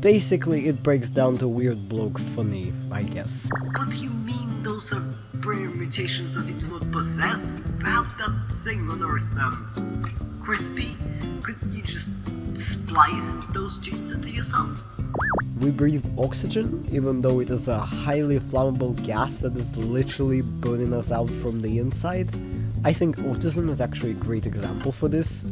Basically, it breaks down to weird bloke funny, I guess. What do you mean those are rare mutations that you do not possess? How's that thing on Earth, crispy? Could you just splice those genes into yourself? We breathe oxygen, even though it is a highly flammable gas that is literally burning us out from the inside. I think autism is actually a great example for this.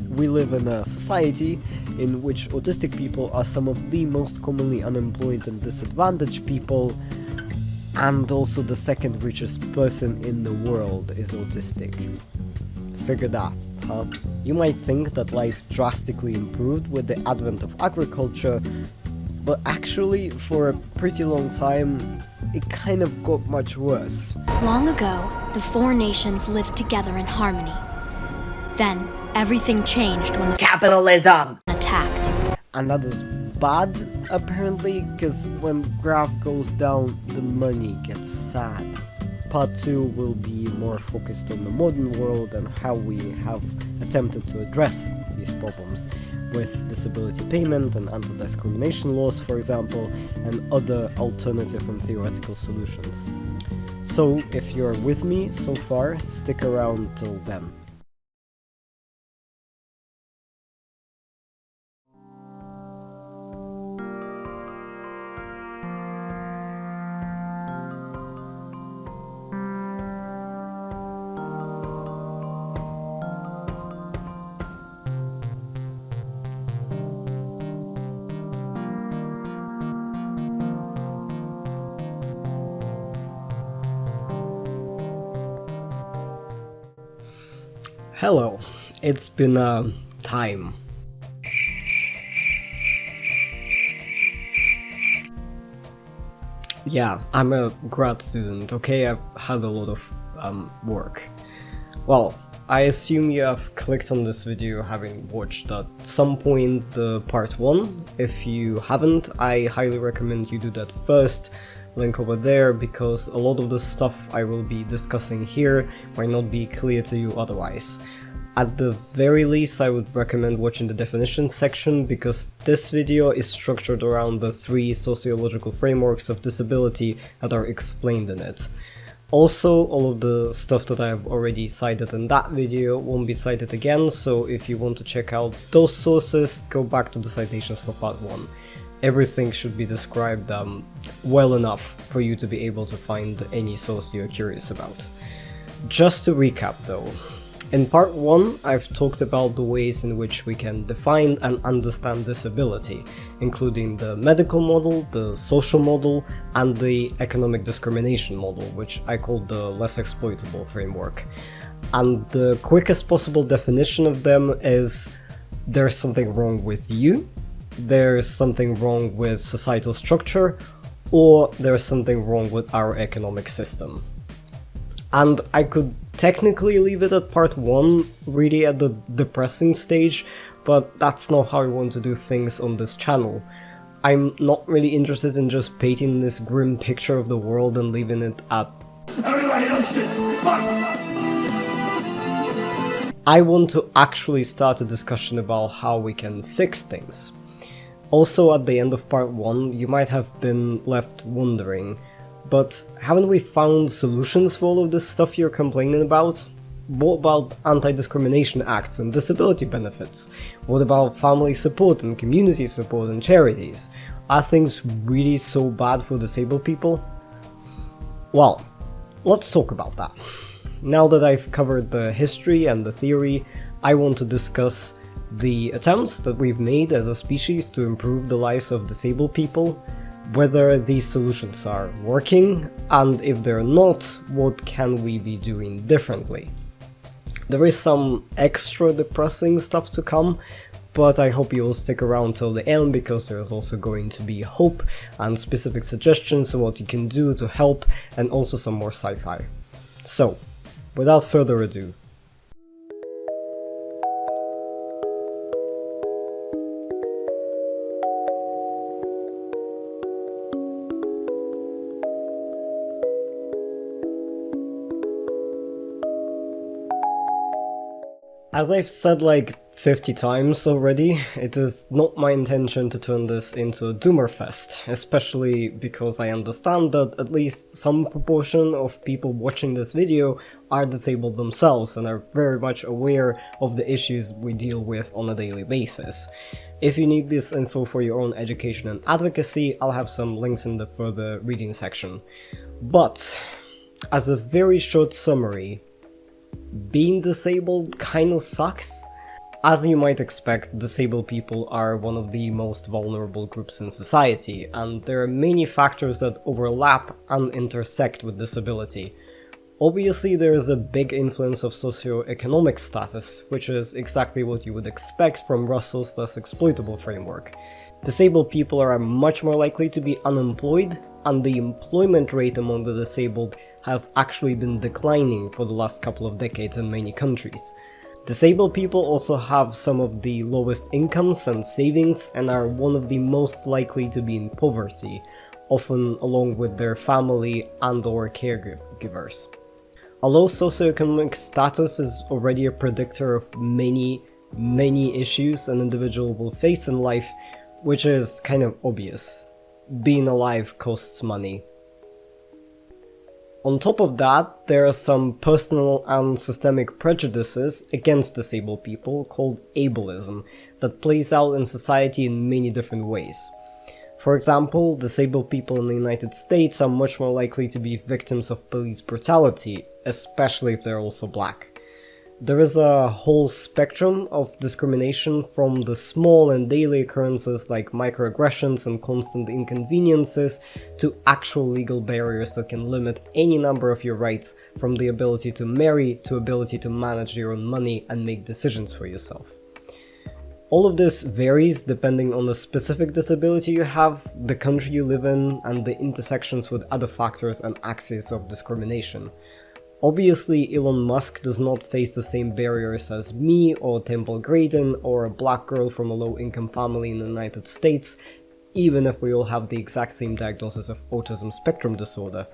We live in a society in which autistic people are some of the most commonly unemployed and disadvantaged people, and also the second richest person in the world is autistic. Figure that, huh? You might think that life drastically improved with the advent of agriculture, but actually, for a pretty long time, it kind of got much worse. Long ago, the four nations lived together in harmony. Then, everything changed when the Capitalism attacked. And that is bad, apparently, because when graph goes down, the money gets sad. Part 2 will be more focused on the modern world and how we have attempted to address these problems, with disability payment and anti-discrimination laws, for example, and other alternative and theoretical solutions. So, if you're with me so far, stick around till then. Hello, it's been time. Yeah, I'm a grad student, okay? I've had a lot of work. Well, I assume you have clicked on this video having watched at some point the part 1. If you haven't, I highly recommend you do that first. Link over there, because a lot of the stuff I will be discussing here might not be clear to you otherwise. At the very least, I would recommend watching the definitions section, because this video is structured around the 3 sociological frameworks of disability that are explained in it. Also, all of the stuff that I have already cited in that video won't be cited again, so if you want to check out those sources, go back to the citations for part 1. Everything should be described well enough for you to be able to find any source you're curious about. Just to recap though, in part 1 I've talked about the ways in which we can define and understand disability, including the medical model, the social model, and the economic discrimination model, which I call the less exploitable framework. And the quickest possible definition of them is: there's something wrong with you, there's something wrong with societal structure, or there's something wrong with our economic system. And I could technically leave it at part 1, really at the depressing stage, but that's not how I want to do things on this channel. I'm not really interested in just painting this grim picture of the world and leaving it at everybody knows shit. I want to actually start a discussion about how we can fix things. Also, at the end of part 1, you might have been left wondering, but haven't we found solutions for all of this stuff you're complaining about? What about anti-discrimination acts and disability benefits? What about family support and community support and charities? Are things really so bad for disabled people? Well, let's talk about that. Now that I've covered the history and the theory, I want to discuss the attempts that we've made as a species to improve the lives of disabled people, whether these solutions are working, and if they're not, what can we be doing differently. There is some extra depressing stuff to come, but I hope you will stick around till the end, because there's also going to be hope and specific suggestions on what you can do to help, and also some more sci-fi. So, without further ado, as I've said like 50 times already. It is not my intention to turn this into a Doomerfest, especially because I understand that at least some proportion of people watching this video are disabled themselves and are very much aware of the issues we deal with on a daily basis. If you need this info for your own education and advocacy, I'll have some links in the further reading section. But, as a very short summary, being disabled kinda sucks. As you might expect, disabled people are one of the most vulnerable groups in society, and there are many factors that overlap and intersect with disability. Obviously, there is a big influence of socio-economic status, which is exactly what you would expect from Russell's less exploitable framework. Disabled people are much more likely to be unemployed, and the employment rate among the disabled has actually been declining for the last couple of decades in many countries. Disabled people also have some of the lowest incomes and savings and are one of the most likely to be in poverty, often along with their family and/or caregivers. Although socioeconomic status is already a predictor of many issues an individual will face in life, which is kind of obvious. Being alive costs money. On top of that, there are some personal and systemic prejudices against disabled people called ableism that plays out in society in many different ways. For example, disabled people in the United States are much more likely to be victims of police brutality, especially if they're also black. There is a whole spectrum of discrimination from the small and daily occurrences like microaggressions and constant inconveniences to actual legal barriers that can limit any number of your rights, from the ability to marry to ability to manage your own money and make decisions for yourself. All of this varies depending on the specific disability you have, the country you live in, and the intersections with other factors and axes of discrimination. Obviously, Elon Musk does not face the same barriers as me or Temple Grayson or a black girl from a low-income family in the United States, even if we all have the exact same diagnosis of autism spectrum disorder.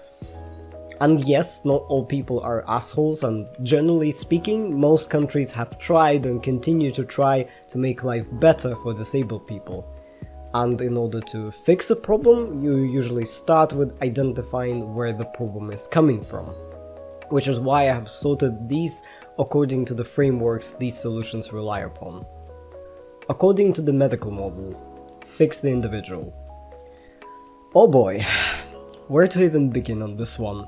And yes, not all people are assholes, and generally speaking, most countries have tried and continue to try to make life better for disabled people. And in order to fix a problem, you usually start with identifying where the problem is coming from. Which is why I have sorted these according to the frameworks these solutions rely upon. According to the medical model, fix the individual. Oh boy, where to even begin on this one?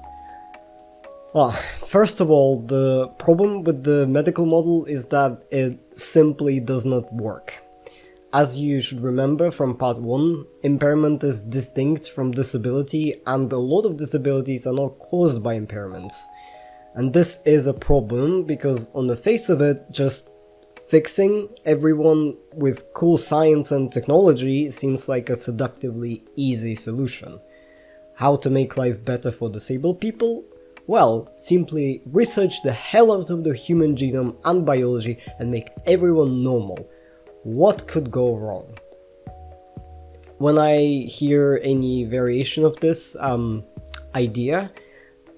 Well, first of all, the problem with the medical model is that it simply does not work. As you should remember from part 1, impairment is distinct from disability, and a lot of disabilities are not caused by impairments. And this is a problem because on the face of it, just fixing everyone with cool science and technology seems like a seductively easy solution. How to make life better for disabled people? Well, simply research the hell out of the human genome and biology and make everyone normal. What could go wrong? When I hear any variation of this idea,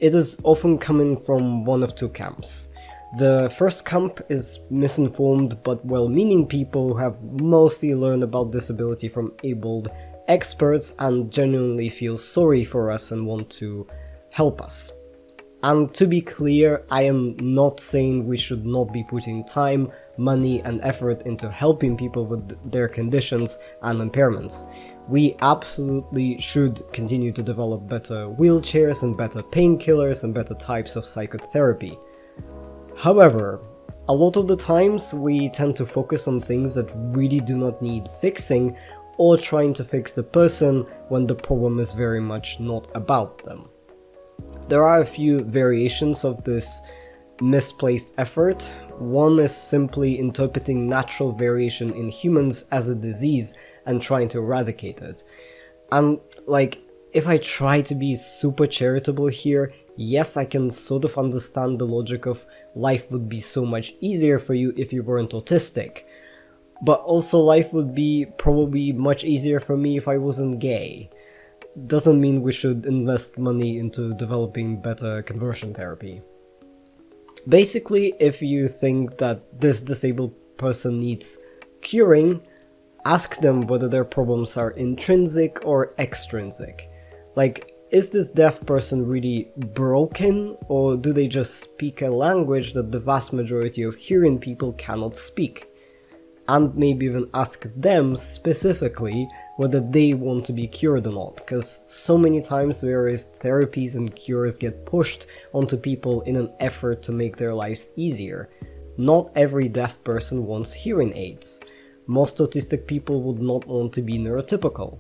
it is often coming from one of two camps. The first camp is misinformed but well-meaning people who have mostly learned about disability from abled experts and genuinely feel sorry for us and want to help us. And to be clear, I am not saying we should not be putting time, money and effort into helping people with their conditions and impairments. We absolutely should continue to develop better wheelchairs and better painkillers and better types of psychotherapy. However, a lot of the times we tend to focus on things that really do not need fixing or trying to fix the person when the problem is very much not about them. There are a few variations of this misplaced effort. One is simply interpreting natural variation in humans as a disease and trying to eradicate it. And if I try to be super charitable here, yes, I can sort of understand the logic of life would be so much easier for you if you weren't autistic. But also life would be probably much easier for me if I wasn't gay. Doesn't mean we should invest money into developing better conversion therapy. Basically, if you think that this disabled person needs curing, ask them whether their problems are intrinsic or extrinsic. Like, is this deaf person really broken, or do they just speak a language that the vast majority of hearing people cannot speak? And maybe even ask them specifically whether they want to be cured or not, because so many times various therapies and cures get pushed onto people in an effort to make their lives easier. Not every deaf person wants hearing aids. Most autistic people would not want to be neurotypical.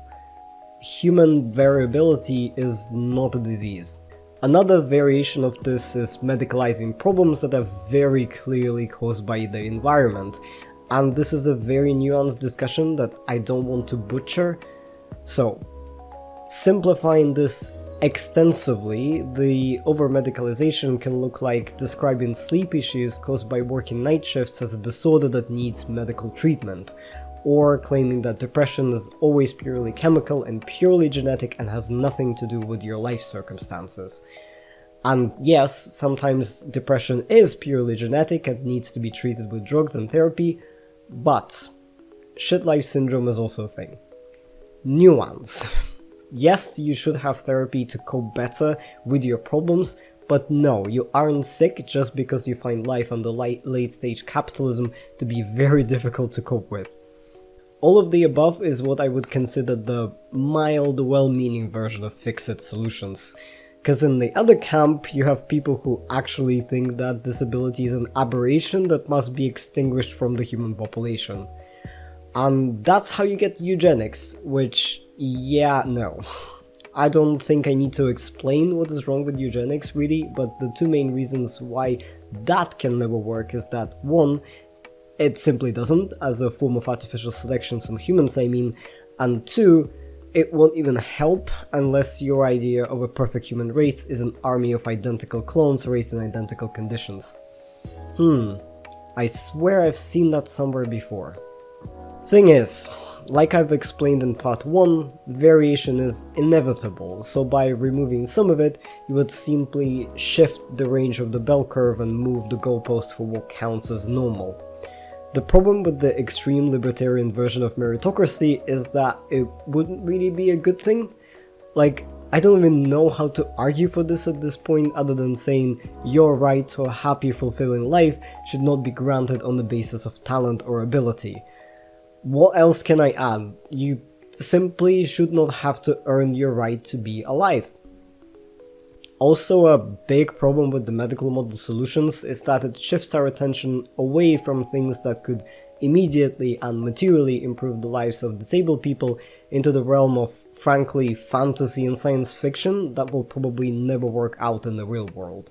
Human variability is not a disease. Another variation of this is medicalizing problems that are very clearly caused by the environment, and this is a very nuanced discussion that I don't want to butcher. So, simplifying this extensively, the over-medicalization can look like describing sleep issues caused by working night shifts as a disorder that needs medical treatment, or claiming that depression is always purely chemical and purely genetic and has nothing to do with your life circumstances. And yes, sometimes depression is purely genetic and needs to be treated with drugs and therapy, but shit life syndrome is also a thing. Nuance. Yes, you should have therapy to cope better with your problems, but no, you aren't sick just because you find life under late stage capitalism to be very difficult to cope with. All of the above is what I would consider the mild, well-meaning version of fix-it solutions. Because in the other camp, you have people who actually think that disability is an aberration that must be extinguished from the human population. And that's how you get eugenics, which, yeah, no. I don't think I need to explain what is wrong with eugenics really, but the two main reasons why that can never work is that, one, it simply doesn't, as a form of artificial selection on humans I mean, and two, it won't even help unless your idea of a perfect human race is an army of identical clones raised in identical conditions. I swear I've seen that somewhere before. Thing is, like I've explained in part 1, variation is inevitable, so by removing some of it, you would simply shift the range of the bell curve and move the goalpost for what counts as normal. The problem with the extreme libertarian version of meritocracy is that it wouldn't really be a good thing. Like, I don't even know how to argue for this at this point other than saying your right to a happy, fulfilling life should not be granted on the basis of talent or ability. What else can I add? You simply should not have to earn your right to be alive. Also, a big problem with the medical model solutions is that it shifts our attention away from things that could immediately and materially improve the lives of disabled people into the realm of, frankly, fantasy and science fiction that will probably never work out in the real world.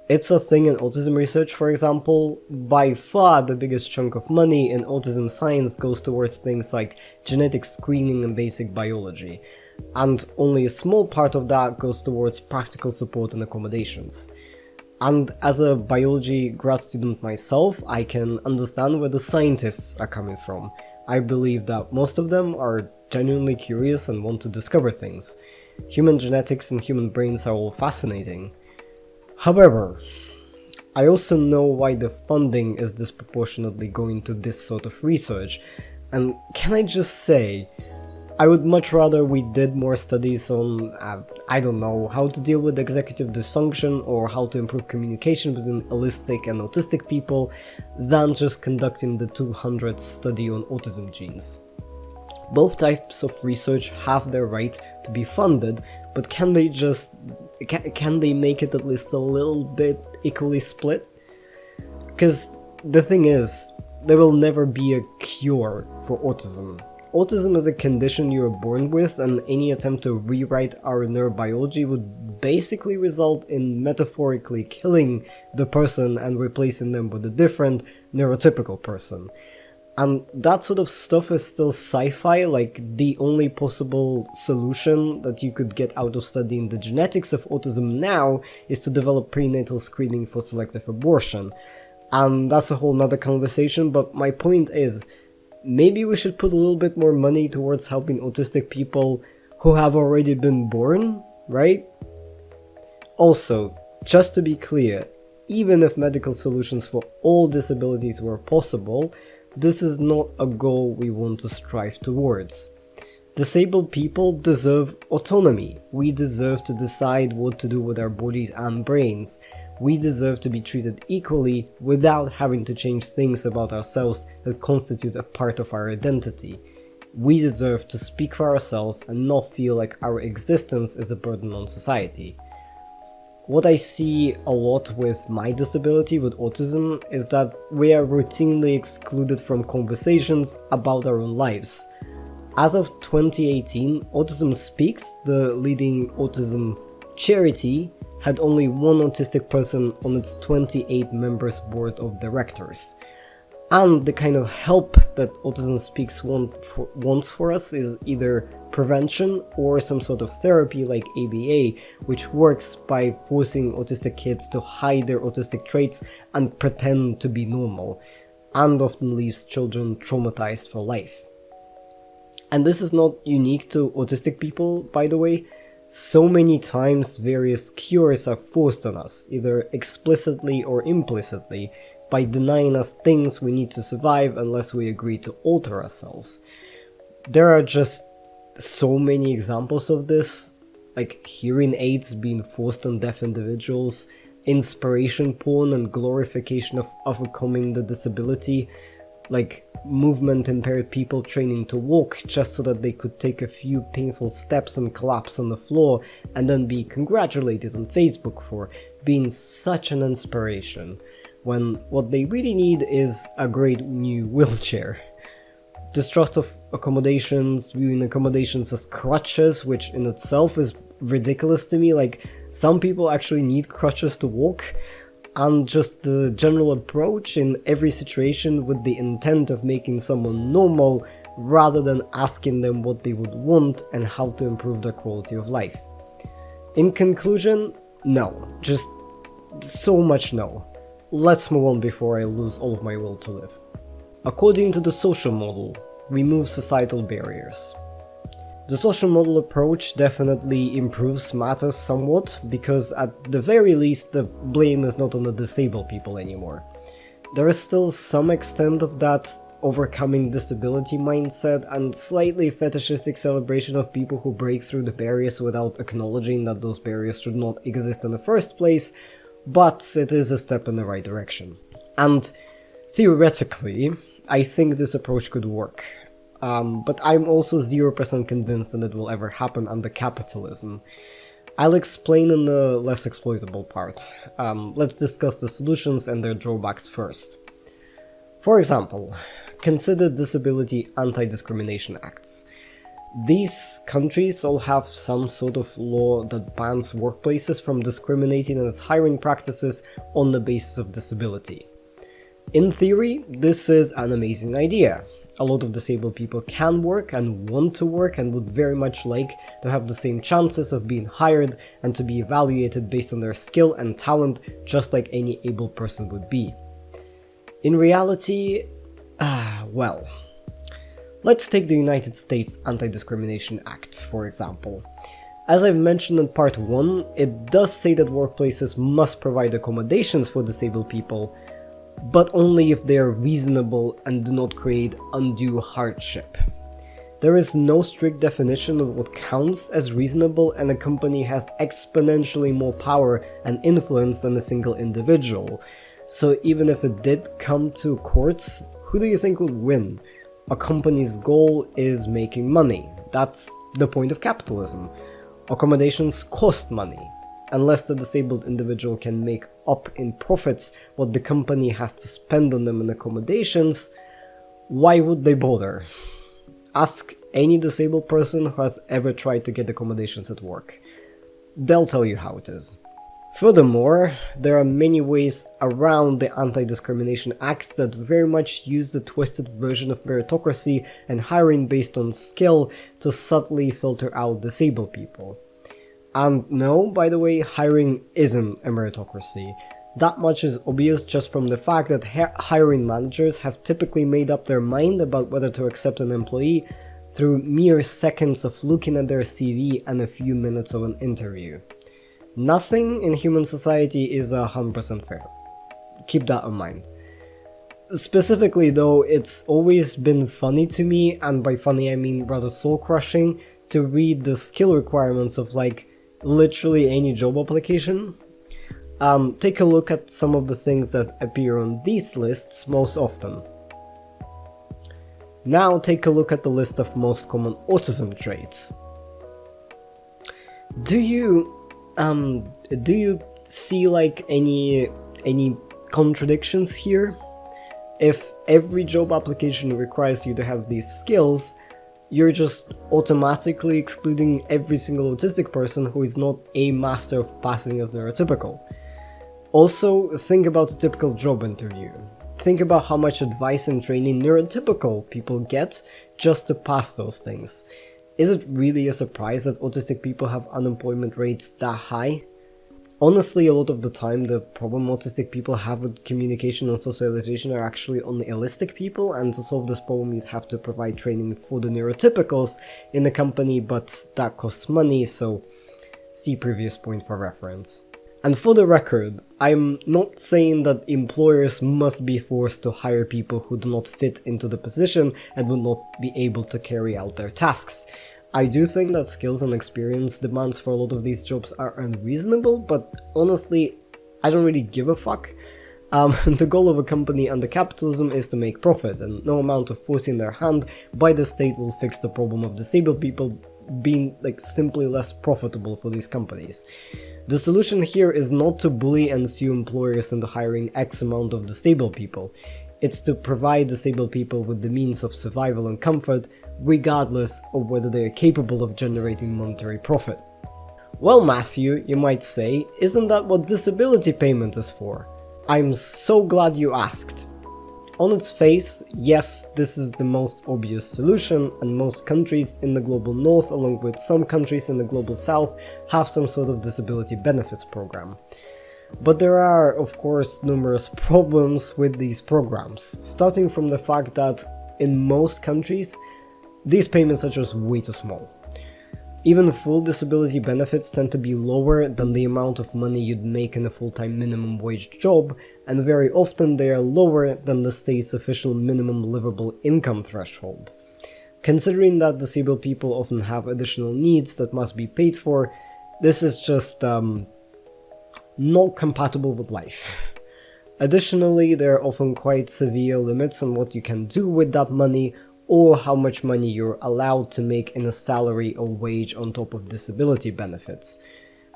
It's a thing in autism research, for example. By far the biggest chunk of money in autism science goes towards things like genetic screening and basic biology, and only a small part of that goes towards practical support and accommodations. And as a biology grad student myself, I can understand where the scientists are coming from. I believe that most of them are genuinely curious and want to discover things. Human genetics and human brains are all fascinating. However, I also know why the funding is disproportionately going to this sort of research, and can I just say, I would much rather we did more studies on, I don't know, how to deal with executive dysfunction or how to improve communication between allistic and autistic people than just conducting the 200th study on autism genes. Both types of research have their right to be funded, but can they make it at least a little bit equally split? Because the thing is, there will never be a cure for autism. Autism is a condition you are born with, and any attempt to rewrite our neurobiology would basically result in metaphorically killing the person and replacing them with a different, neurotypical person. And that sort of stuff is still sci-fi, like the only possible solution that you could get out of studying the genetics of autism now is to develop prenatal screening for selective abortion. And that's a whole nother conversation, but my point is, maybe we should put a little bit more money towards helping autistic people who have already been born, right? Also, just to be clear, even if medical solutions for all disabilities were possible, this is not a goal we want to strive towards. Disabled people deserve autonomy. We deserve to decide what to do with our bodies and brains. We deserve to be treated equally without having to change things about ourselves that constitute a part of our identity. We deserve to speak for ourselves and not feel like our existence is a burden on society. What I see a lot with my disability, with autism, is that we are routinely excluded from conversations about our own lives. As of 2018, Autism Speaks, the leading autism charity, had only one autistic person on its 28 members board of directors. And the kind of help that Autism Speaks wants for us is either prevention or some sort of therapy like ABA, which works by forcing autistic kids to hide their autistic traits and pretend to be normal, and often leaves children traumatized for life. And this is not unique to autistic people, by the way. So many times various cures are forced on us, either explicitly or implicitly, by denying us things we need to survive unless we agree to alter ourselves. There are just so many examples of this, like hearing aids being forced on deaf individuals, inspiration porn and glorification of overcoming the disability, like movement impaired people training to walk just so that they could take a few painful steps and collapse on the floor and then be congratulated on Facebook for being such an inspiration, when what they really need is a great new wheelchair. Distrust of accommodations, viewing accommodations as crutches, which in itself is ridiculous to me. Like, some people actually need crutches to walk, and just the general approach in every situation with the intent of making someone normal rather than asking them what they would want and how to improve their quality of life. In conclusion, no. Just so much no. Let's move on before I lose all of my will to live. According to the social model, remove societal barriers. The social model approach definitely improves matters somewhat, because at the very least the blame is not on the disabled people anymore. There is still some extent of that overcoming disability mindset and slightly fetishistic celebration of people who break through the barriers without acknowledging that those barriers should not exist in the first place, but it is a step in the right direction. And theoretically, I think this approach could work. But I'm also 0% convinced that it will ever happen under capitalism. I'll explain in the less exploitable part. Let's discuss the solutions and their drawbacks first. For example, consider disability anti-discrimination acts. These countries all have some sort of law that bans workplaces from discriminating in its hiring practices on the basis of disability. In theory, this is an amazing idea. A lot of disabled people can work and want to work and would very much like to have the same chances of being hired and to be evaluated based on their skill and talent, just like any able person would be. In reality, well, let's take the United States Anti-Discrimination Act, for example. As I've mentioned in part 1, it does say that workplaces must provide accommodations for disabled people, but only if they are reasonable and do not create undue hardship. There is no strict definition of what counts as reasonable, and a company has exponentially more power and influence than a single individual. So even if it did come to courts, who do you think would win? A company's goal is making money. That's the point of capitalism. Accommodations cost money. Unless the disabled individual can make up in profits what the company has to spend on them in accommodations, why would they bother? Ask any disabled person who has ever tried to get accommodations at work. They'll tell you how it is. Furthermore, there are many ways around the Anti-Discrimination Acts that very much use the twisted version of meritocracy and hiring based on skill to subtly filter out disabled people. And no, by the way, hiring isn't a meritocracy. That much is obvious just from the fact that hiring managers have typically made up their mind about whether to accept an employee through mere seconds of looking at their CV and a few minutes of an interview. Nothing in human society is 100% fair. Keep that in mind. Specifically though, it's always been funny to me, and by funny I mean rather soul-crushing, to read the skill requirements of like literally any job application. Take a look at some of the things that appear on these lists most often. Now take a look at the list of most common autism traits. Do you see like any contradictions here? If every job application requires you to have these skills, you're just automatically excluding every single autistic person who is not a master of passing as neurotypical. Also, think about a typical job interview. Think about how much advice and training neurotypical people get just to pass those things. Is it really a surprise that autistic people have unemployment rates that high? Honestly, a lot of the time, the problem autistic people have with communication and socialization are actually unrealistic people, and to solve this problem you'd have to provide training for the neurotypicals in the company, but that costs money, so see previous point for reference. And for the record, I'm not saying that employers must be forced to hire people who do not fit into the position and will not be able to carry out their tasks. I do think that skills and experience demands for a lot of these jobs are unreasonable, but honestly, I don't really give a fuck. The goal of a company under capitalism is to make profit, and no amount of forcing their hand by the state will fix the problem of disabled people being like simply less profitable for these companies. The solution here is not to bully and sue employers into hiring X amount of disabled people. It's to provide disabled people with the means of survival and comfort, regardless of whether they are capable of generating monetary profit. Well, Matthew, you might say, isn't that what disability payment is for? I'm so glad you asked. On its face, yes, this is the most obvious solution, and most countries in the global north, along with some countries in the global south, have some sort of disability benefits program. But there are, of course, numerous problems with these programs, starting from the fact that in most countries, these payments are just way too small. Even full disability benefits tend to be lower than the amount of money you'd make in a full-time minimum wage job, and very often they are lower than the state's official minimum livable income threshold. Considering that disabled people often have additional needs that must be paid for, this is just not compatible with life. Additionally, there are often quite severe limits on what you can do with that money, or how much money you're allowed to make in a salary or wage on top of disability benefits.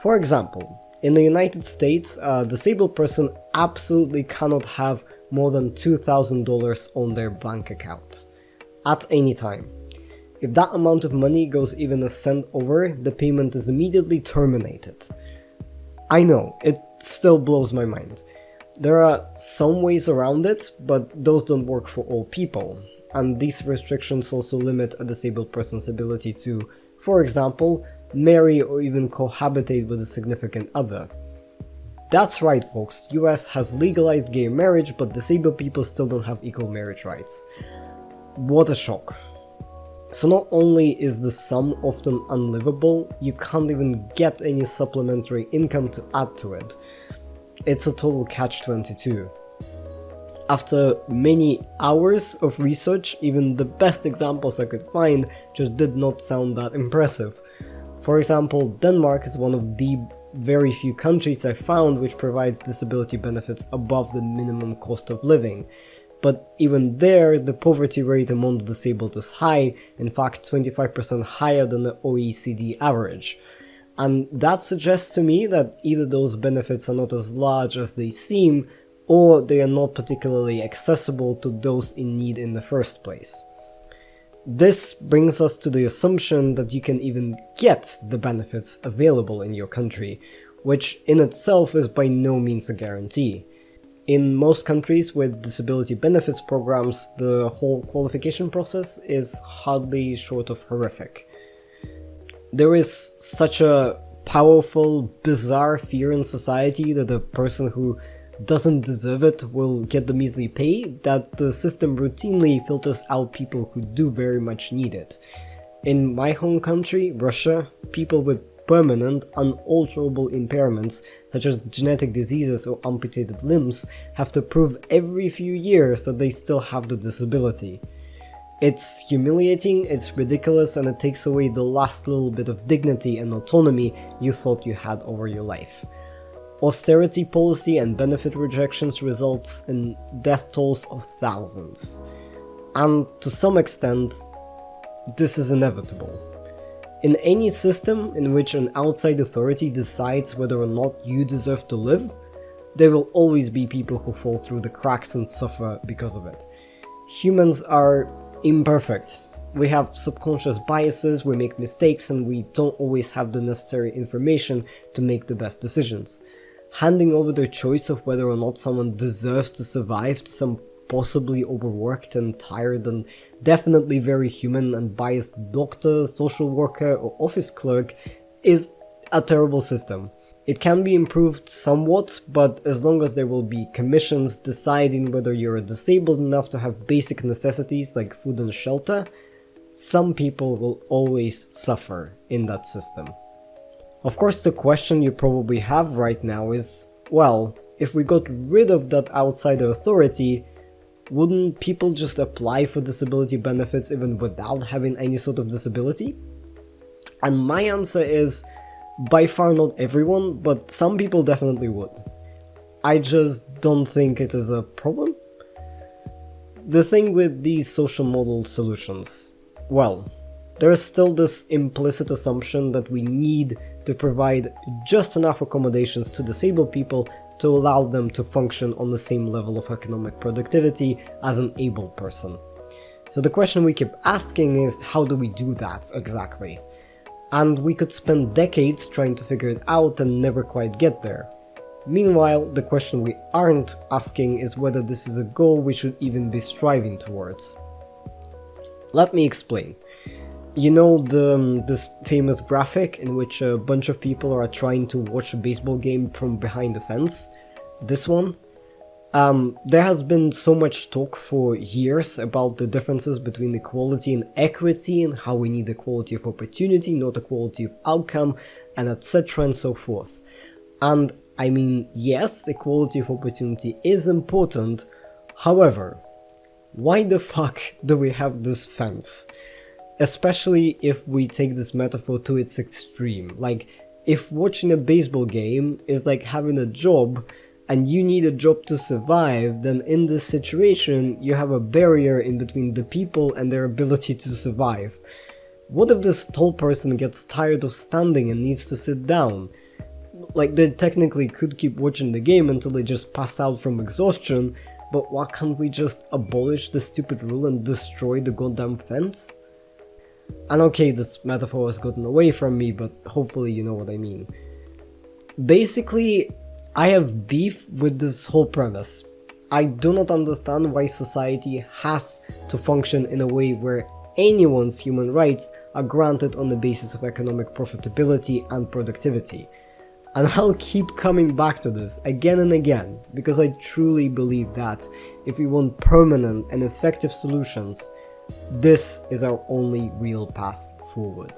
For example, in the United States, a disabled person absolutely cannot have more than $2,000 on their bank account at any time. If that amount of money goes even a cent over, the payment is immediately terminated. I know, it still blows my mind. There are some ways around it, but those don't work for all people. And these restrictions also limit a disabled person's ability to, for example, marry or even cohabitate with a significant other. That's right, folks, US has legalized gay marriage, but disabled people still don't have equal marriage rights. What a shock. So not only is the sum often unlivable, you can't even get any supplementary income to add to it. It's a total catch-22. After many hours of research, even the best examples I could find just did not sound that impressive. For example, Denmark is one of the very few countries I found which provides disability benefits above the minimum cost of living. But even there, the poverty rate among the disabled is high, in fact 25% higher than the OECD average. And that suggests to me that either those benefits are not as large as they seem, or they are not particularly accessible to those in need in the first place. This brings us to the assumption that you can even get the benefits available in your country, which in itself is by no means a guarantee. In most countries with disability benefits programs, the whole qualification process is hardly short of horrific. There is such a powerful, bizarre fear in society that a person who doesn't deserve it will get the measly pay that the system routinely filters out people who do very much need it. In my home country, Russia, people with permanent, unalterable impairments, such as genetic diseases or amputated limbs, have to prove every few years that they still have the disability. It's humiliating, it's ridiculous, and it takes away the last little bit of dignity and autonomy you thought you had over your life. Austerity policy and benefit rejections results in death tolls of thousands. And to some extent, this is inevitable. In any system in which an outside authority decides whether or not you deserve to live, there will always be people who fall through the cracks and suffer because of it. Humans are imperfect. We have subconscious biases, we make mistakes, and we don't always have the necessary information to make the best decisions. Handing over the choice of whether or not someone deserves to survive to some possibly overworked and tired and definitely very human and biased doctor, social worker, or office clerk is a terrible system. It can be improved somewhat, but as long as there will be commissions deciding whether you're disabled enough to have basic necessities like food and shelter, some people will always suffer in that system. Of course, the question you probably have right now is, well, if we got rid of that outside authority, wouldn't people just apply for disability benefits even without having any sort of disability? And my answer is, by far not everyone, but some people definitely would. I just don't think it is a problem. The thing with these social model solutions, well, there is still this implicit assumption that we need to provide just enough accommodations to disabled people to allow them to function on the same level of economic productivity as an able person. So the question we keep asking is, how do we do that exactly? And we could spend decades trying to figure it out and never quite get there. Meanwhile, the question we aren't asking is whether this is a goal we should even be striving towards. Let me explain. You know this famous graphic in which a bunch of people are trying to watch a baseball game from behind the fence? This one? There has been so much talk for years about the differences between equality and equity and how we need equality of opportunity, not equality of outcome, and etc. and so forth. And I mean, yes, equality of opportunity is important, however, why the fuck do we have this fence? Especially if we take this metaphor to its extreme. Like, if watching a baseball game is like having a job, and you need a job to survive, then in this situation, you have a barrier in between the people and their ability to survive. What if this tall person gets tired of standing and needs to sit down? Like, they technically could keep watching the game until they just pass out from exhaustion, but why can't we just abolish this stupid rule and destroy the goddamn fence? And okay, this metaphor has gotten away from me, but hopefully you know what I mean. Basically, I have beef with this whole premise. I do not understand why society has to function in a way where anyone's human rights are granted on the basis of economic profitability and productivity. And I'll keep coming back to this again and again, because I truly believe that if we want permanent and effective solutions, this is our only real path forward.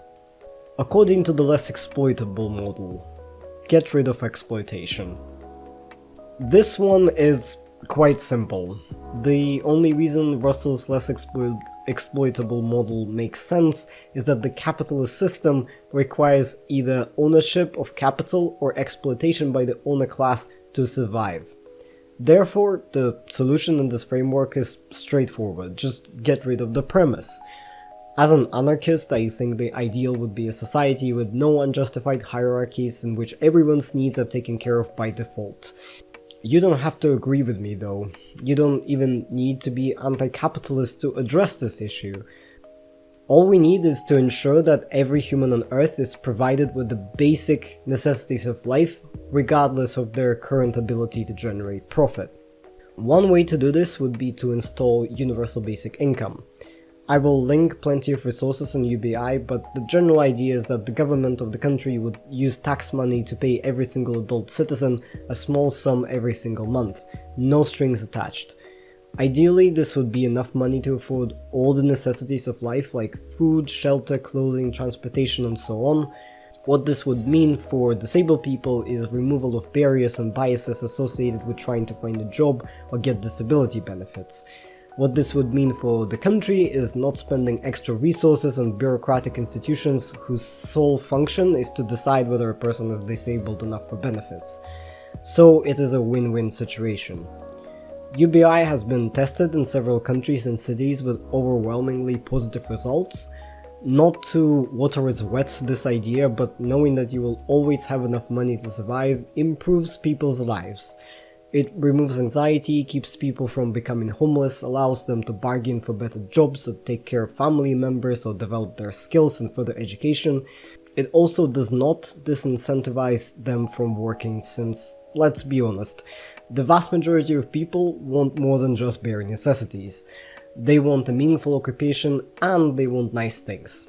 According to the less exploitable model, get rid of exploitation. This one is quite simple. The only reason Russell's less exploitable model makes sense is that the capitalist system requires either ownership of capital or exploitation by the owner class to survive. Therefore, the solution in this framework is straightforward, just get rid of the premise. As an anarchist, I think the ideal would be a society with no unjustified hierarchies in which everyone's needs are taken care of by default. You don't have to agree with me though. You don't even need to be anti-capitalist to address this issue. All we need is to ensure that every human on Earth is provided with the basic necessities of life, regardless of their current ability to generate profit. One way to do this would be to install universal basic income. I will link plenty of resources on UBI, but the general idea is that the government of the country would use tax money to pay every single adult citizen a small sum every single month, no strings attached. Ideally, this would be enough money to afford all the necessities of life like food, shelter, clothing, transportation, and so on, What this would mean for disabled people is removal of barriers and biases associated with trying to find a job or get disability benefits. What this would mean for the country is not spending extra resources on bureaucratic institutions whose sole function is to decide whether a person is disabled enough for benefits. So it is a win-win situation. UBI has been tested in several countries and cities with overwhelmingly positive results. Not to water its wet this idea, but knowing that you will always have enough money to survive improves people's lives. It removes anxiety, keeps people from becoming homeless, allows them to bargain for better jobs or take care of family members or develop their skills and further education. It also does not disincentivize them from working since, let's be honest, the vast majority of people want more than just bare necessities. They want a meaningful occupation and they want nice things.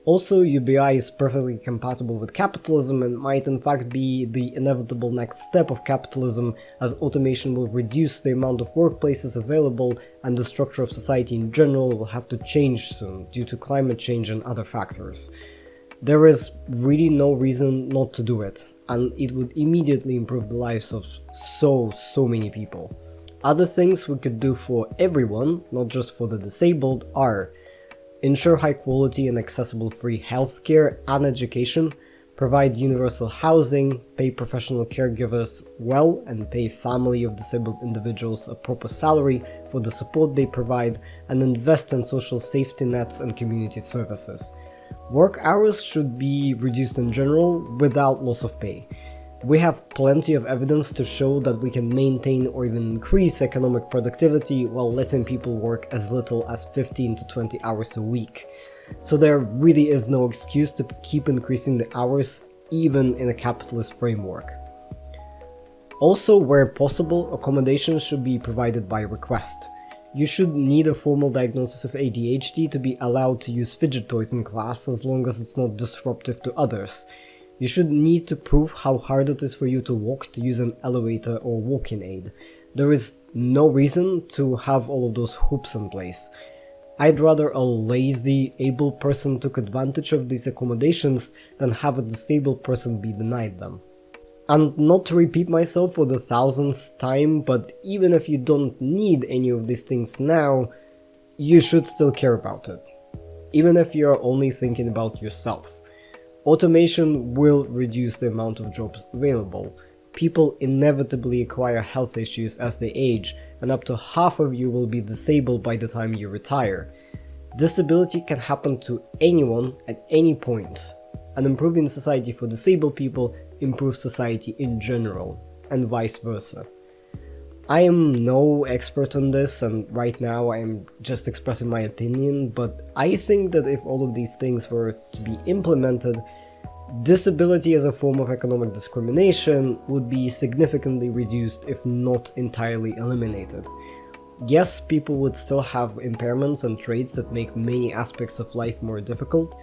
Also, UBI is perfectly compatible with capitalism and might in fact be the inevitable next step of capitalism, as automation will reduce the amount of workplaces available and the structure of society in general will have to change soon due to climate change and other factors. There is really no reason not to do it, and it would immediately improve the lives of so many people. Other things we could do for everyone, not just for the disabled, are ensure high quality and accessible free healthcare and education, provide universal housing, pay professional caregivers well and pay family of disabled individuals a proper salary for the support they provide, and invest in social safety nets and community services. Work hours should be reduced in general without loss of pay. We have plenty of evidence to show that we can maintain or even increase economic productivity while letting people work as little as 15 to 20 hours a week. So there really is no excuse to keep increasing the hours, even in a capitalist framework. Also, where possible, accommodations should be provided by request. You should need a formal diagnosis of ADHD to be allowed to use fidget toys in class as long as it's not disruptive to others. You should need to prove how hard it is for you to walk to use an elevator or walking aid. There is no reason to have all of those hoops in place. I'd rather a lazy, able person took advantage of these accommodations than have a disabled person be denied them. And not to repeat myself for the 1000th time, but even if you don't need any of these things now, you should still care about it. Even if you're only thinking about yourself. Automation will reduce the amount of jobs available. People inevitably acquire health issues as they age, and up to half of you will be disabled by the time you retire. Disability can happen to anyone at any point, and improving society for disabled people improves society in general, and vice versa. I am no expert on this, and right now I am just expressing my opinion, but I think that if all of these things were to be implemented, disability as a form of economic discrimination would be significantly reduced, if not entirely eliminated. Yes, people would still have impairments and traits that make many aspects of life more difficult,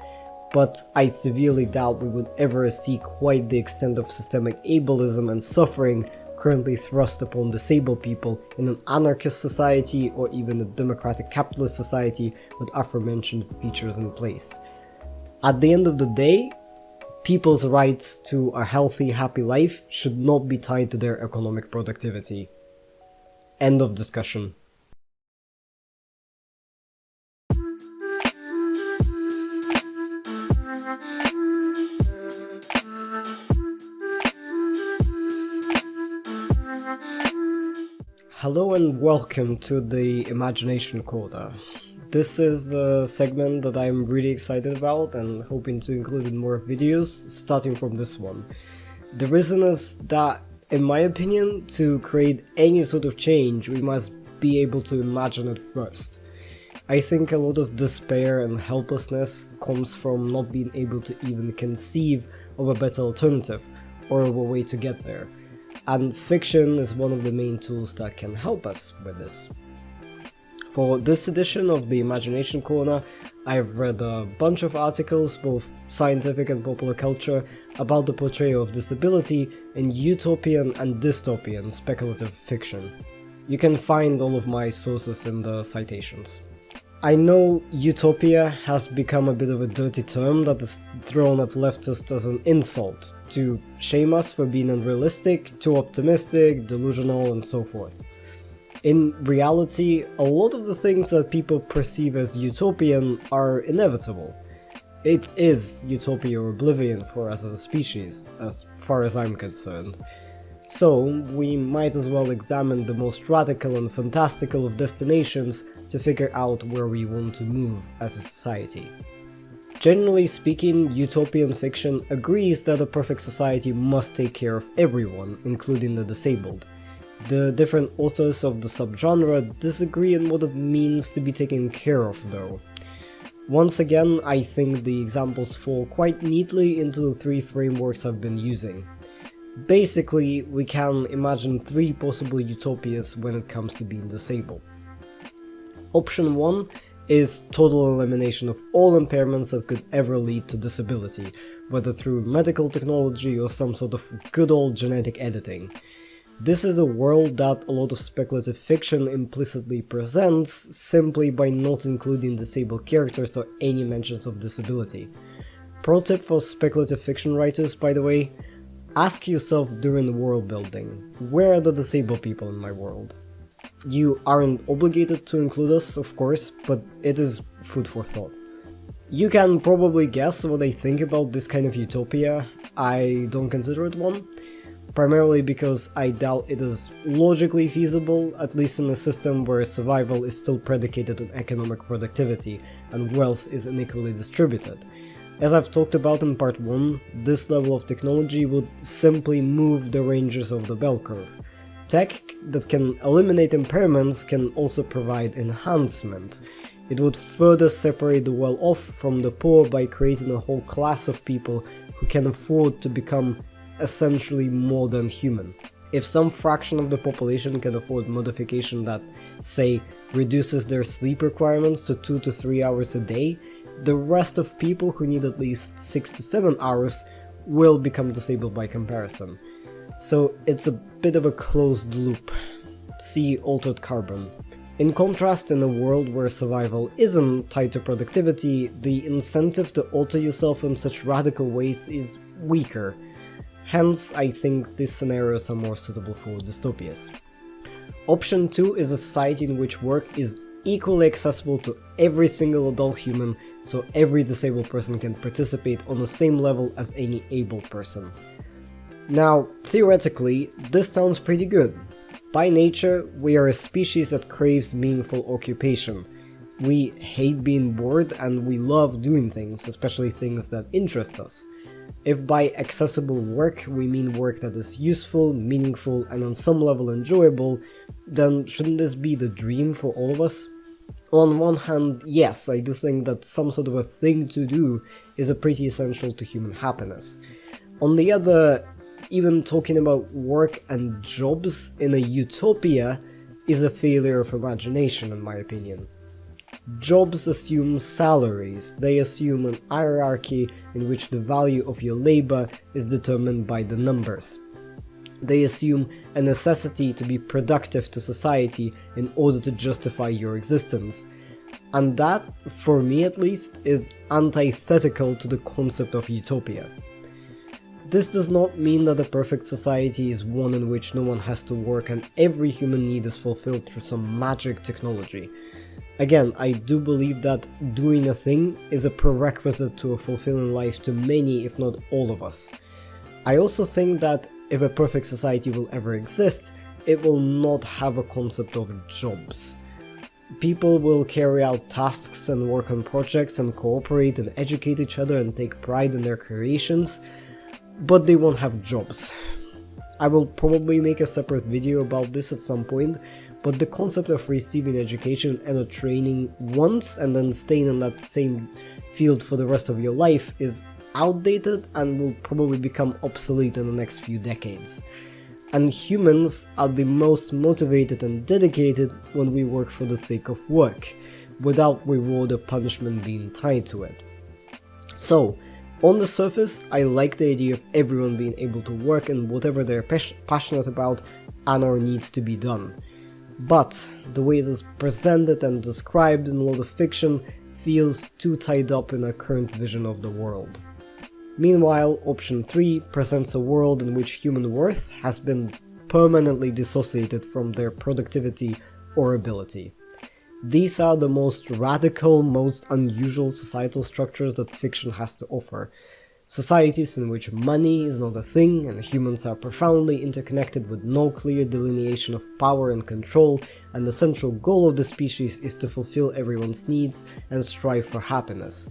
but I severely doubt we would ever see quite the extent of systemic ableism and suffering currently thrust upon disabled people in an anarchist society or even a democratic capitalist society with aforementioned features in place. At the end of the day, people's rights to a healthy, happy life should not be tied to their economic productivity. End of discussion. Hello and welcome to the Imagination Corner. This is a segment that I'm really excited about and hoping to include in more videos, starting from this one. The reason is that, in my opinion, to create any sort of change, we must be able to imagine it first. I think a lot of despair and helplessness comes from not being able to even conceive of a better alternative, or of a way to get there. And fiction is one of the main tools that can help us with this. For this edition of the Imagination Corner, I've read a bunch of articles, both scientific and popular culture, about the portrayal of disability in utopian and dystopian speculative fiction. You can find all of my sources in the citations. I know utopia has become a bit of a dirty term that is thrown at leftists as an insult, to shame us for being unrealistic, too optimistic, delusional, and so forth. In reality, a lot of the things that people perceive as utopian are inevitable. It is utopia or oblivion for us as a species, as far as I'm concerned. So, we might as well examine the most radical and fantastical of destinations to figure out where we want to move as a society. Generally speaking, utopian fiction agrees that a perfect society must take care of everyone, including the disabled. The different authors of the subgenre disagree on what it means to be taken care of, though. Once again, I think the examples fall quite neatly into the three frameworks I've been using. Basically, we can imagine three possible utopias when it comes to being disabled. Option 1 is total elimination of all impairments that could ever lead to disability, whether through medical technology or some sort of good old genetic editing. This is a world that a lot of speculative fiction implicitly presents simply by not including disabled characters or any mentions of disability. Pro tip for speculative fiction writers, by the way, ask yourself during world building, where are the disabled people in my world? You aren't obligated to include us, of course, but it is food for thought. You can probably guess what I think about this kind of utopia. I don't consider it one, primarily because I doubt it is logically feasible, at least in a system where survival is still predicated on economic productivity and wealth is unequally distributed. As I've talked about in part 1, this level of technology would simply move the ranges of the bell curve. Tech that can eliminate impairments can also provide enhancement. It would further separate the well-off from the poor by creating a whole class of people who can afford to become essentially more than human. If some fraction of the population can afford modification that, say, reduces their sleep requirements to 2 to 3 hours a day, the rest of people who need at least 6 to 7 hours will become disabled by comparison. So it's a bit of a closed loop. See Altered Carbon. In contrast, in a world where survival isn't tied to productivity, the incentive to alter yourself in such radical ways is weaker. Hence, I think these scenarios are more suitable for dystopias. Option 2 is a society in which work is equally accessible to every single adult human, so every disabled person can participate on the same level as any able person. Now, theoretically, this sounds pretty good. By nature, we are a species that craves meaningful occupation. We hate being bored and we love doing things, especially things that interest us. If by accessible work we mean work that is useful, meaningful, and on some level enjoyable, then shouldn't this be the dream for all of us? On one hand, yes, I do think that some sort of a thing to do is pretty essential to human happiness. On the other, even talking about work and jobs in a utopia is a failure of imagination, in my opinion. Jobs assume salaries, they assume an hierarchy in which the value of your labor is determined by the numbers. They assume a necessity to be productive to society in order to justify your existence. And that, for me at least, is antithetical to the concept of utopia. This does not mean that a perfect society is one in which no one has to work and every human need is fulfilled through some magic technology. Again, I do believe that doing a thing is a prerequisite to a fulfilling life to many, if not all of us. I also think that if a perfect society will ever exist, it will not have a concept of jobs. People will carry out tasks and work on projects and cooperate and educate each other and take pride in their creations, but they won't have jobs. I will probably make a separate video about this at some point, but the concept of receiving education and a training once and then staying in that same field for the rest of your life is outdated and will probably become obsolete in the next few decades. And humans are the most motivated and dedicated when we work for the sake of work, without reward or punishment being tied to it. So, on the surface, I like the idea of everyone being able to work in whatever they're passionate about and or needs to be done. but the way it is presented and described in a lot of fiction feels too tied up in our current vision of the world. Meanwhile, option 3 presents a world in which human worth has been permanently dissociated from their productivity or ability. These are the most radical, most unusual societal structures that fiction has to offer. Societies in which money is not a thing and humans are profoundly interconnected with no clear delineation of power and control, and the central goal of the species is to fulfill everyone's needs and strive for happiness.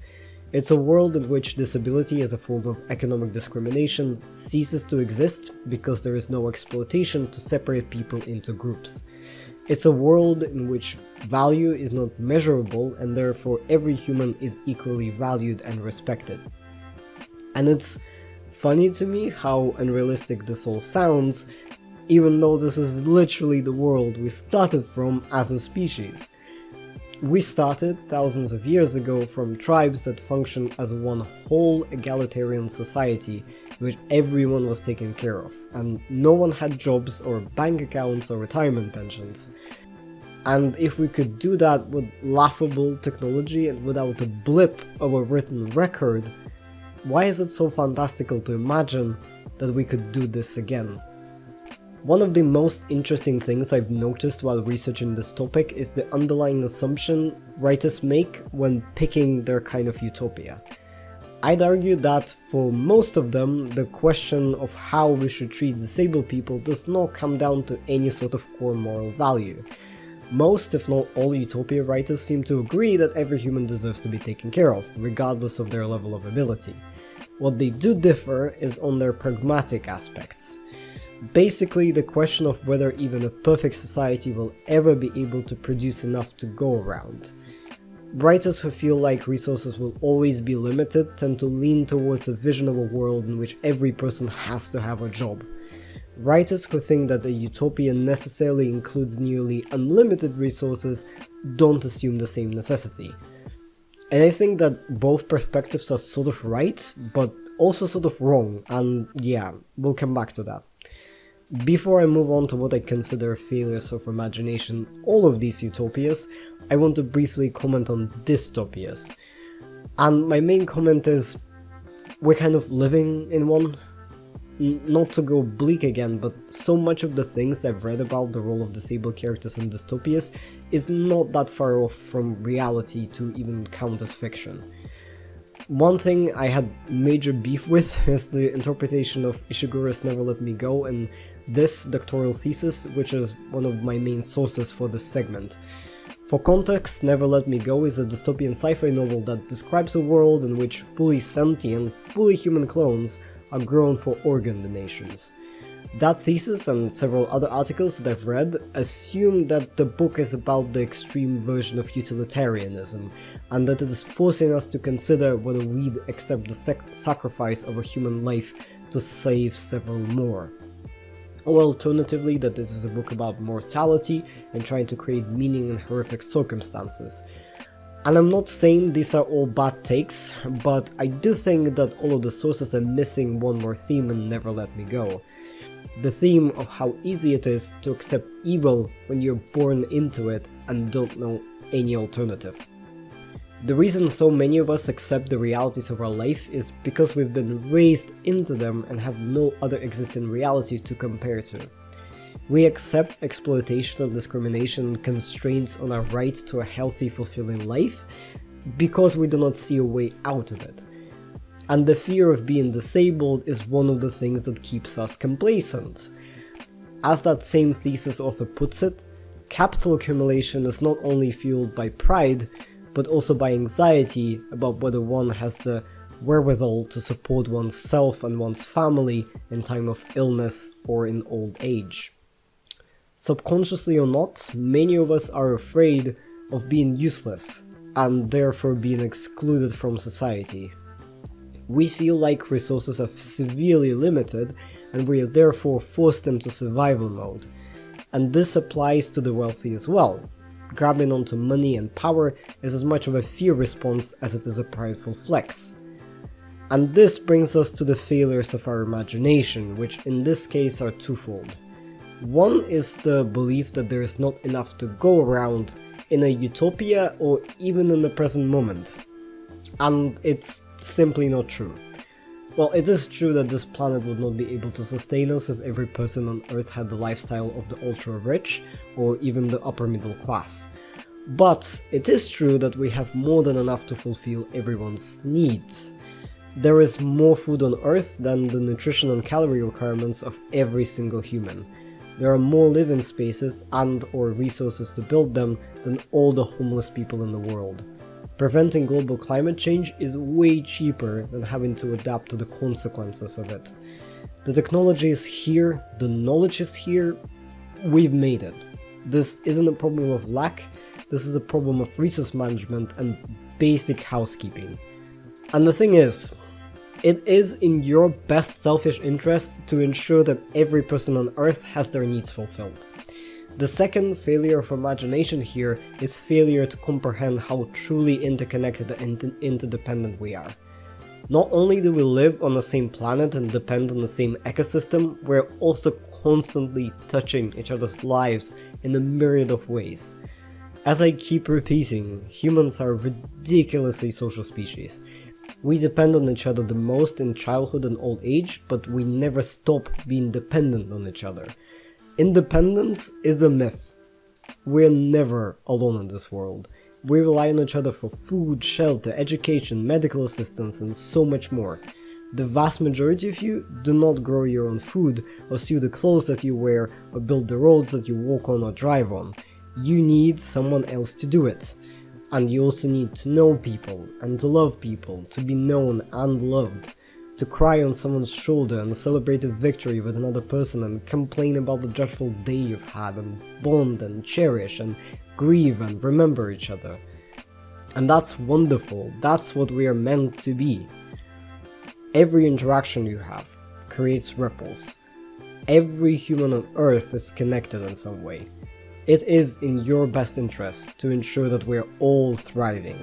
It's a world in which disability as a form of economic discrimination ceases to exist because there is no exploitation to separate people into groups. It's a world in which value is not measurable and therefore every human is equally valued and respected. And it's funny to me how unrealistic this all sounds, even though this is literally the world we started from as a species. We started thousands of years ago from tribes that functioned as one whole egalitarian society in which everyone was taken care of, and no one had jobs or bank accounts or retirement pensions. And if we could do that with laughable technology and without a blip of a written record, why is it so fantastical to imagine that we could do this again? One of the most interesting things I've noticed while researching this topic is the underlying assumption writers make when picking their kind of utopia. I'd argue that for most of them, the question of how we should treat disabled people does not come down to any sort of core moral value. Most, if not all, utopia writers seem to agree that every human deserves to be taken care of, regardless of their level of ability. What they do differ is on their pragmatic aspects. Basically, the question of whether even a perfect society will ever be able to produce enough to go around. Writers who feel like resources will always be limited tend to lean towards a vision of a world in which every person has to have a job. Writers who think that a utopia necessarily includes nearly unlimited resources don't assume the same necessity. And I think that both perspectives are sort of right, but also sort of wrong, and yeah, we'll come back to that. Before I move on to what I consider failures of imagination, all of these utopias, I want to briefly comment on dystopias. And my main comment is, we're kind of living in one. Not to go bleak again, but so much of the things I've read about the role of disabled characters in dystopias is not that far off from reality to even count as fiction. One thing I had major beef with is the interpretation of Ishiguro's Never Let Me Go in this doctoral thesis, which is one of my main sources for this segment. For context, Never Let Me Go is a dystopian sci-fi novel that describes a world in which fully sentient, fully human clones are grown for organ donations. That thesis and several other articles that I've read assume that the book is about the extreme version of utilitarianism, and that it is forcing us to consider whether we'd accept the sacrifice of a human life to save several more. Or alternatively, that this is a book about mortality and trying to create meaning in horrific circumstances. And I'm not saying these are all bad takes, but I do think that all of the sources are missing one more theme in Never Let Me Go. The theme of how easy it is to accept evil when you're born into it and don't know any alternative. The reason so many of us accept the realities of our life is because we've been raised into them and have no other existing reality to compare to. We accept exploitation and discrimination and constraints on our right to a healthy, fulfilling life because we do not see a way out of it. And the fear of being disabled is one of the things that keeps us complacent. As that same thesis author puts it, capital accumulation is not only fueled by pride, but also by anxiety about whether one has the wherewithal to support oneself and one's family in time of illness or in old age. Subconsciously or not, many of us are afraid of being useless, and therefore being excluded from society. We feel like resources are severely limited, and we are therefore forced into survival mode. And this applies to the wealthy as well. Grabbing onto money and power is as much of a fear response as it is a prideful flex. And this brings us to the failures of our imagination, which in this case are twofold. One is the belief that there is not enough to go around in a utopia or even in the present moment. And it's simply not true. Well, it is true that this planet would not be able to sustain us if every person on Earth had the lifestyle of the ultra-rich or even the upper middle class. But it is true that we have more than enough to fulfill everyone's needs. There is more food on Earth than the nutrition and calorie requirements of every single human. There are more living spaces and or resources to build them than all the homeless people in the world. Preventing global climate change is way cheaper than having to adapt to the consequences of it. The technology is here, the knowledge is here, we've made it. This isn't a problem of lack, this is a problem of resource management and basic housekeeping. And the thing is, it is in your best selfish interest to ensure that every person on Earth has their needs fulfilled. The second failure of imagination here is failure to comprehend how truly interconnected and interdependent we are. Not only do we live on the same planet and depend on the same ecosystem, we're also constantly touching each other's lives in a myriad of ways. As I keep repeating, humans are a ridiculously social species. We depend on each other the most in childhood and old age, but we never stop being dependent on each other. Independence is a myth. We're never alone in this world. We rely on each other for food, shelter, education, medical assistance, and so much more. The vast majority of you do not grow your own food, or sew the clothes that you wear, or build the roads that you walk on or drive on. You need someone else to do it. And you also need to know people, and to love people, to be known and loved. To cry on someone's shoulder and celebrate a victory with another person and complain about the dreadful day you've had and bond and cherish and grieve and remember each other. And that's wonderful, that's what we are meant to be. Every interaction you have creates ripples. Every human on Earth is connected in some way. It is in your best interest to ensure that we are all thriving.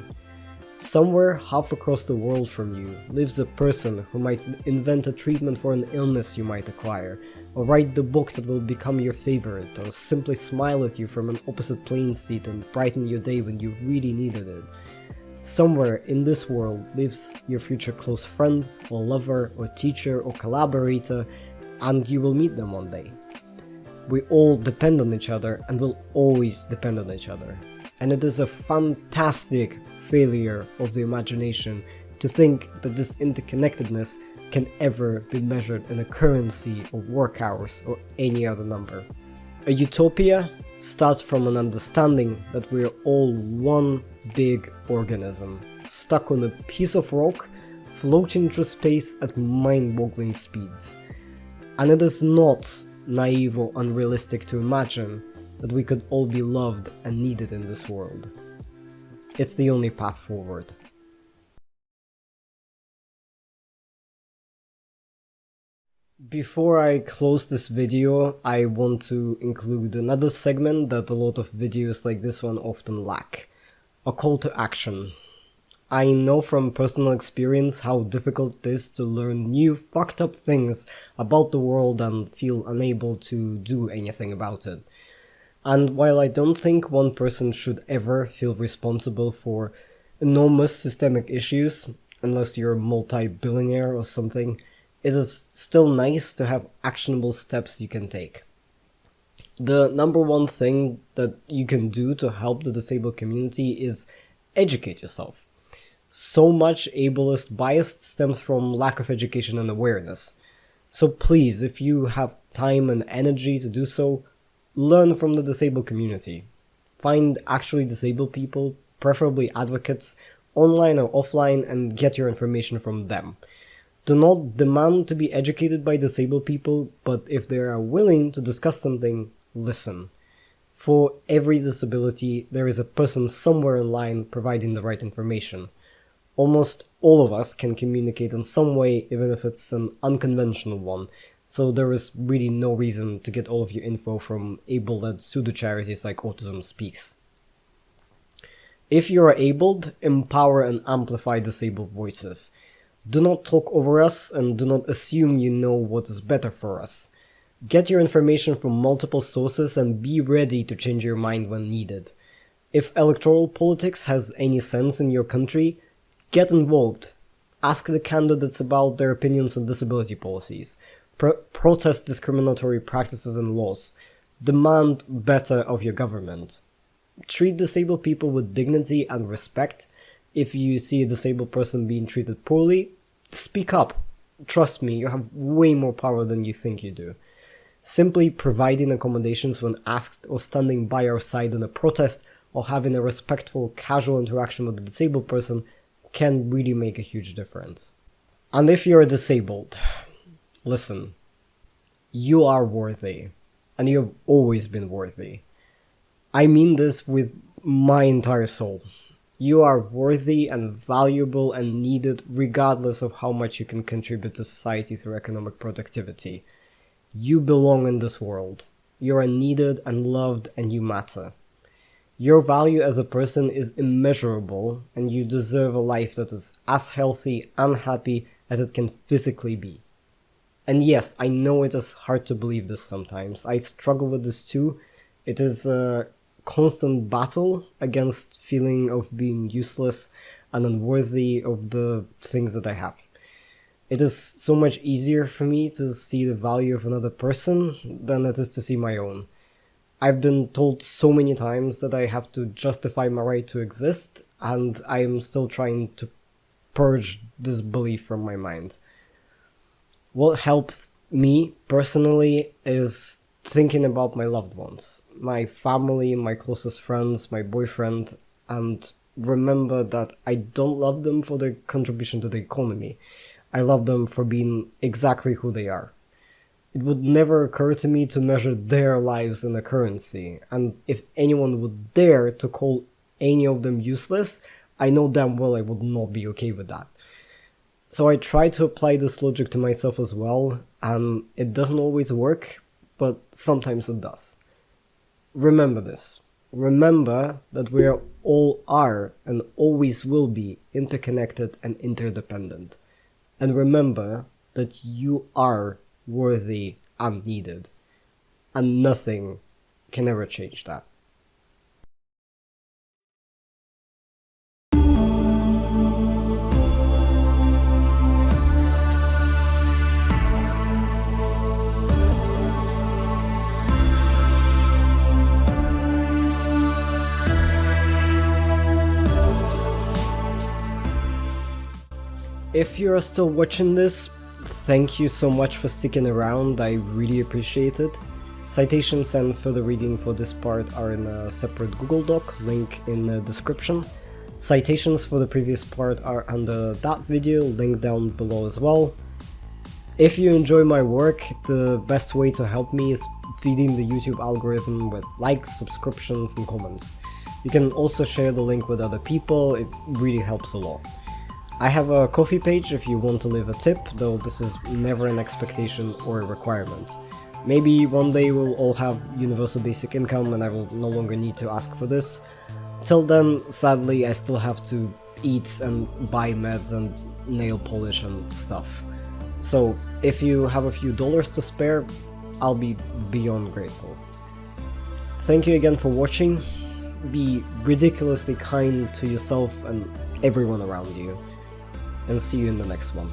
Somewhere half across the world from you lives a person who might invent a treatment for an illness you might acquire, or write the book that will become your favorite, or simply smile at you from an opposite plane seat and brighten your day when you really needed it. Somewhere in this world lives your future close friend, or lover, or teacher, or collaborator, and you will meet them one day. We all depend on each other and will always depend on each other. And it is a fantastic failure of the imagination to think that this interconnectedness can ever be measured in a currency or work hours or any other number. A utopia starts from an understanding that we are all one big organism, stuck on a piece of rock, floating through space at mind-boggling speeds. And it is not naive or unrealistic to imagine that we could all be loved and needed in this world. It's the only path forward. Before I close this video, I want to include another segment that a lot of videos like this one often lack. A call to action. I know from personal experience how difficult it is to learn new fucked up things about the world and feel unable to do anything about it. And while I don't think one person should ever feel responsible for enormous systemic issues, unless you're a multi-billionaire or something, it is still nice to have actionable steps you can take. The number one thing that you can do to help the disabled community is educate yourself. So much ableist bias stems from lack of education and awareness. So please, if you have time and energy to do so, learn from the disabled community. Find actually disabled people, preferably advocates, online or offline, and get your information from them. Do not demand to be educated by disabled people, but if they are willing to discuss something, listen. For every disability, there is a person somewhere in line providing the right information. Almost all of us can communicate in some way, even if it's an unconventional one, so there is really no reason to get all of your info from able-led pseudo-charities like Autism Speaks. If you are abled, empower and amplify disabled voices. Do not talk over us and do not assume you know what is better for us. Get your information from multiple sources and be ready to change your mind when needed. If electoral politics has any sense in your country, get involved. Ask the candidates about their opinions on disability policies. Protest discriminatory practices and laws. Demand better of your government. Treat disabled people with dignity and respect. If you see a disabled person being treated poorly, speak up. Trust me, you have way more power than you think you do. Simply providing accommodations when asked or standing by our side in a protest or having a respectful, casual interaction with a disabled person can really make a huge difference. And if you're disabled, listen, you are worthy, and you have always been worthy. I mean this with my entire soul. You are worthy and valuable and needed regardless of how much you can contribute to society through economic productivity. You belong in this world. You are needed and loved and you matter. Your value as a person is immeasurable and you deserve a life that is as healthy and happy as it can physically be. And yes, I know it is hard to believe this sometimes. I struggle with this too. It is a constant battle against feeling of being useless and unworthy of the things that I have. It is so much easier for me to see the value of another person than it is to see my own. I've been told so many times that I have to justify my right to exist, and I am still trying to purge this belief from my mind. What helps me personally is thinking about my loved ones, my family, my closest friends, my boyfriend, and remember that I don't love them for their contribution to the economy. I love them for being exactly who they are. It would never occur to me to measure their lives in a currency, and if anyone would dare to call any of them useless, I know damn well I would not be okay with that. So I try to apply this logic to myself as well, and it doesn't always work, but sometimes it does. Remember this. Remember that we all are and always will be interconnected and interdependent. And remember that you are worthy and needed, and nothing can ever change that. If you're still watching this, thank you so much for sticking around, I really appreciate it. Citations and further reading for this part are in a separate Google Doc, link in the description. Citations for the previous part are under that video, link down below as well. If you enjoy my work, the best way to help me is feeding the YouTube algorithm with likes, subscriptions and comments. You can also share the link with other people, it really helps a lot. I have a Ko-fi page if you want to leave a tip, though this is never an expectation or a requirement. Maybe one day we'll all have universal basic income and I will no longer need to ask for this. Till then, sadly, I still have to eat and buy meds and nail polish and stuff. So if you have a few dollars to spare, I'll be beyond grateful. Thank you again for watching. Be ridiculously kind to yourself and everyone around you. And see you in the next one.